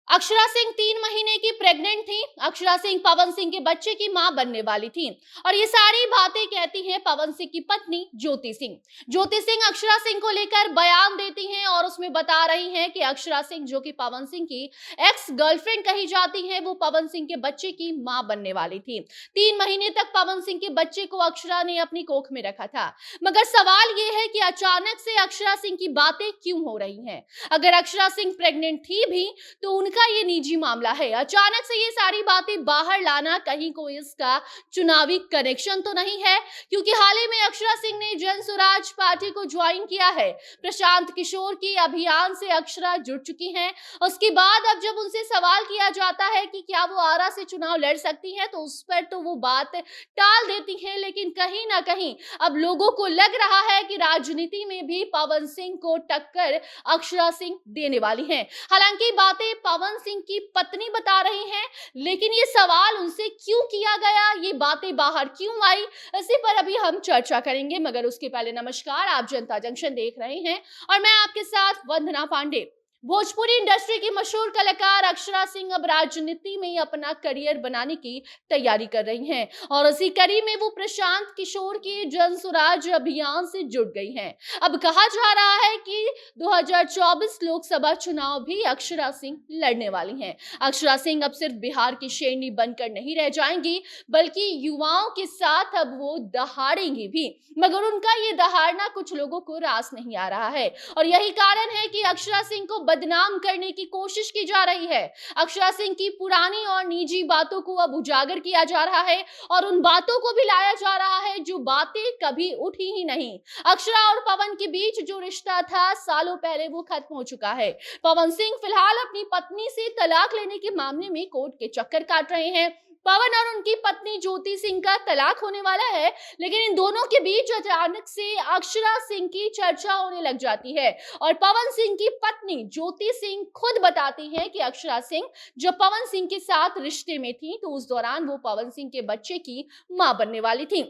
अक्षरा सिंह 3 महीने की प्रेग्नेंट थी। अक्षरा सिंह पवन सिंह के बच्चे की मां बनने वाली थी और ये सारी बातें कहती हैं पवन सिंह की पत्नी ज्योति सिंह। ज्योति सिंह अक्षरा सिंह को लेकर बयान देती हैं और उसमें बता रही हैं कि अक्षरा सिंह, जो कि पवन सिंह की एक्स गर्लफ्रेंड कही जाती है, वो पवन सिंह के बच्चे की मां बनने वाली थी। 3 महीने तक पवन सिंह के बच्चे को अक्षरा ने अपनी कोख में रखा था। मगर सवाल ये है कि अचानक से अक्षरा सिंह की बातें क्यों हो रही हैं? अगर अक्षरा सिंह प्रेग्नेंट थी भी तो उनका ये निजी मामला है। अचानक से ये सारी बातें बाहर लाना कहीं कोई इसका चुनावी कनेक्शन तो नहीं है? क्योंकि हाल ही में अक्षरा सिंह ने जन स्वराज पार्टी को ज्वाइन किया है। प्रशांत किशोर की अभियान से अक्षरा जुड़ चुकी हैं। उसके बाद अब जब उनसे सवाल किया जाता है कि क्या वो आरा से चुनाव लड़ सकती हैं, तो उस पर तो वो बात टाल देती हैं। लेकिन कहीं ना कहीं अब लोगों को लग रहा है कि राजनीति में भी पवन सिंह को टक्कर अक्षरा सिंह देने वाली हैं। हालांकि बातें पवन सिंह की पत्नी बता रही हैं, लेकिन ये सवाल उनसे क्यों किया गया, ये बातें बाहर क्यों आई, इसी पर अभी हम चर्चा करेंगे। मगर उसके पहले नमस्कार, आप जनता जंक्शन देख रहे हैं और मैं आपके साथ वंदना पांडे। भोजपुरी इंडस्ट्री की मशहूर कलाकार अक्षरा सिंह अब राजनीति में अपना करियर बनाने की तैयारी कर रही हैं और उसी कड़ी में वो प्रशांत किशोर के जन स्वराज अभियान से जुड़ गई हैं। अब कहा जा रहा है कि 2024 लोकसभा चुनाव भी अक्षरा सिंह लड़ने वाली हैं। अक्षरा सिंह अब सिर्फ बिहार की शेरनी बनकर नहीं रह जाएंगी, बल्कि युवाओं के साथ अब वो दहाड़ेंगी भी। मगर उनका ये दहाड़ना कुछ लोगों को रास नहीं आ रहा है और यही कारण है कि अक्षरा सिंह को बदनाम करने की कोशिश की जा रही है। अक्षरा सिंह की पुरानी और निजी बातों को अब उजागर किया जा रहा है और उन बातों को भी लाया जा रहा है जो बातें कभी उठी ही नहीं। अक्षरा और पवन के बीच जो रिश्ता था, सालों पहले वो खत्म हो चुका है। पवन सिंह फिलहाल अपनी पत्नी से तलाक लेने के मामले में कोर्ट के चक्कर काट रहे हैं। पवन और उनकी पत्नी ज्योति सिंह का तलाक होने वाला है, लेकिन इन दोनों के बीच अचानक से अक्षरा सिंह की चर्चा होने लग जाती है और पवन सिंह की पत्नी ज्योति सिंह खुद बताती हैं कि अक्षरा सिंह जब पवन सिंह के साथ रिश्ते में थी तो उस दौरान वो पवन सिंह के बच्चे की मां बनने वाली थी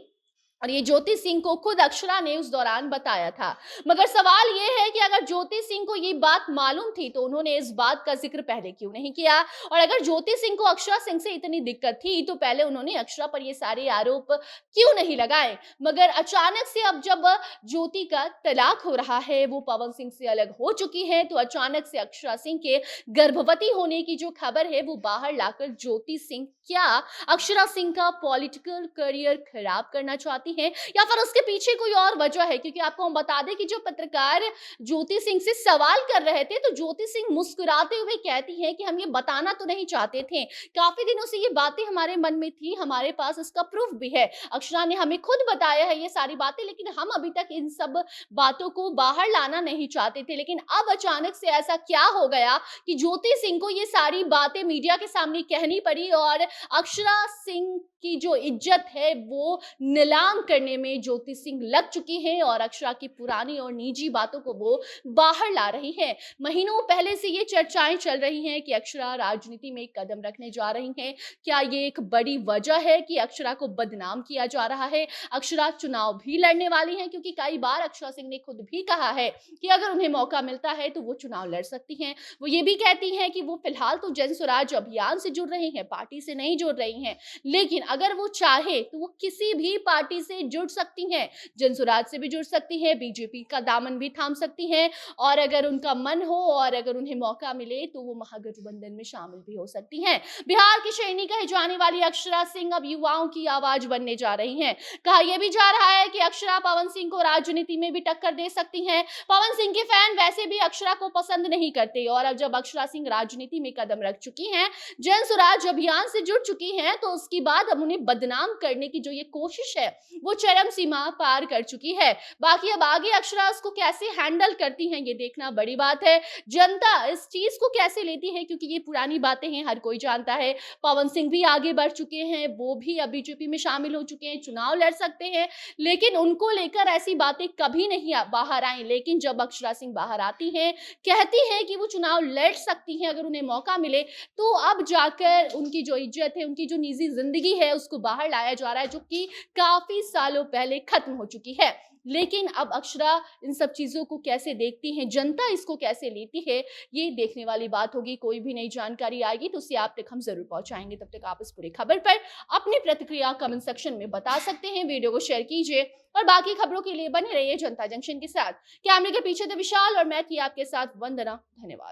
और ये ज्योति सिंह को खुद अक्षरा ने उस दौरान बताया था। मगर सवाल ये है कि अगर ज्योति सिंह को ये बात मालूम थी तो उन्होंने इस बात का जिक्र पहले क्यों नहीं किया, और अगर ज्योति सिंह को अक्षरा सिंह से इतनी दिक्कत थी तो पहले उन्होंने अक्षरा पर ये सारे आरोप क्यों नहीं लगाए। मगर अचानक से अब जब ज्योति का तलाक हो रहा है, वो पवन सिंह से अलग हो चुकी है, तो अचानक से अक्षरा सिंह के गर्भवती होने की जो खबर है वो बाहर लाकर ज्योति सिंह क्या अक्षरा सिंह का पॉलिटिकल करियर खराब करना चाहती हैं या फिर उसके पीछे कोई और वजह है? क्योंकि आपको हम बता दें कि जो पत्रकार ज्योति सिंह से सवाल कर रहे थे तो ज्योति सिंह मुस्कुराते हुए कहती हैं कि हम ये बताना तो नहीं चाहते थे, काफी दिनों से ये बातें हमारे मन में थी, हमारे पास इसका प्रूफ भी है, अक्षरा ने हमें खुद बताया है ये सारी बातें, लेकिन हम अभी तक इन सब बातों को बाहर लाना नहीं चाहते थे। लेकिन अब अचानक से ऐसा क्या हो गया कि ज्योति सिंह को ये सारी बातें मीडिया के सामने कहनी पड़ी और अक्षरा सिंह की जो इज्जत है वो नीलाम करने में ज्योति सिंह लग चुकी है और अक्षरा की पुरानी और निजी बातों को वो बाहर ला रही है। महीनों पहले से ये चर्चाएं चल रही हैं कि अक्षरा राजनीति में कदम रखने जा रही हैं। क्या ये एक बड़ी वजह है कि अक्षरा को बदनाम किया जा रहा है? अक्षरा चुनाव भी लड़ने वाली हैं, क्योंकि कई बार अक्षरा सिंह ने खुद भी कहा है कि अगर उन्हें मौका मिलता है तो वो चुनाव लड़ सकती हैं। वो ये भी कहती हैं कि वो फिलहाल तो जन स्वराज अभियान से जुड़ रही हैं, पार्टी से नहीं जुड़ रही हैं, लेकिन अगर वो चाहे तो वो किसी भी पार्टी से जुड़ सकती हैं, जन स्वराज से भी जुड़ सकती हैं, बीजेपी का दामन भी थाम सकती हैं और अगर उनका मन हो और अगर उन्हें मौका मिले तो वो महागठबंधन में शामिल भी हो सकती हैं। बिहार की शेरनी कही जाने वाली अक्षरा सिंह अब युवाओं की आवाज बनने जा रही हैं। कहा यह भी जा रहा है कि अक्षरा पवन सिंह को राजनीति में भी टक्कर दे सकती हैं। पवन सिंह के फैन वैसे भी अक्षरा को पसंद नहीं करते और अब जब अक्षरा सिंह राजनीति में कदम रख चुकी हैं, जन स्वराज अभियान से जुड़ चुकी हैं, तो उसके बाद अब उन्हें बदनाम करने की जो ये कोशिश है वो चरम सीमा पार कर चुकी है। बाकी अब आगे अक्षरा उसको कैसे हैंडल करती हैं ये देखना बड़ी बात है। जनता इस चीज को कैसे लेती है, क्योंकि ये पुरानी बातें हैं, हर कोई जानता है। पवन सिंह भी आगे बढ़ चुके हैं, वो भी अब बीजेपी में शामिल हो चुके हैं, चुनाव लड़ सकते हैं, लेकिन उनको लेकर ऐसी बातें कभी नहीं बाहर आई। लेकिन जब अक्षरा सिंह बाहर आती हैं, कहती हैं कि वो चुनाव लड़ सकती हैं अगर उन्हें मौका मिले, तो अब जाकर उनकी जो इज्जत है, उनकी जो निजी जिंदगी है, उसको बाहर लाया जा रहा है, जो कि काफी सालों पहले खत्म हो चुकी है। लेकिन अब अक्षरा इन सब चीजों को कैसे देखती हैं, जनता इसको कैसे लेती है, ये देखने वाली बात होगी। कोई भी नई जानकारी आएगी तो उसे आप तक हम जरूर पहुंचाएंगे। तब तक आप इस पूरी खबर पर अपनी प्रतिक्रिया कमेंट सेक्शन में बता सकते हैं। वीडियो को शेयर कीजिए और बाकी खबरों के लिए बने रहिए जनता जंक्शन के साथ। कैमरे के पीछे थे विशाल और मैं थी आपके साथ वंदना। धन्यवाद।